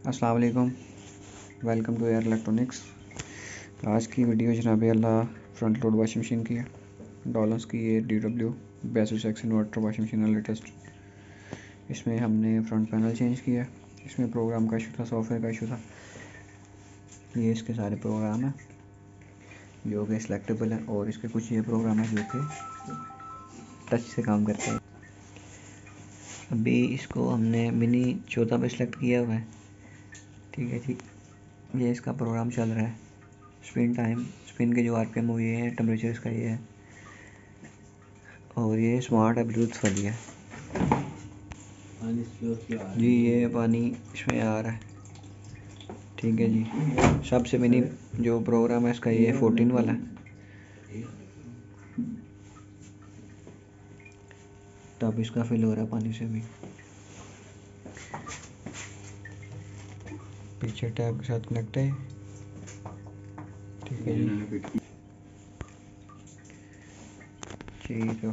अस्सलाम वालेकुम, welcome to air electronics. आज की वीडियो जनाब अल्लाह फ्रंट लोड वाशिंग मशीन की है। डॉलेंस की ये DW basis x inverter washing machine है लेटेस्ट। इसमें हमने फ्रंट पैनल चेंज किया। इसमें प्रोग्राम का इशू था, सॉफ्टवेयर का इशू था। ये इसके सारे प्रोग्राम हैं जो कि सिलेक्टेबल हैं और इसके कुछ ये प्रोग्राम है जो कि टच से काम करते हैं। अभी इसको हमने मिनी 14 पे सिलेक्ट किया हुआ है। ठीक है जी, ये इसका प्रोग्राम चल रहा है। स्पिन टाइम, स्पिन के जो RPM वो ये है, टेम्परेचर इसका ये है और ये स्मार्ट है, ब्लूटूथ वाली है जी। ये पानी इसमें आ रहा है। ठीक है जी, सबसे मिनी जो प्रोग्राम है इसका ये 14 वाला है। टब इसका फिल हो रहा है पानी से भी। पीछे टैब के साथ कनेक्ट है। ठीक है जी। तो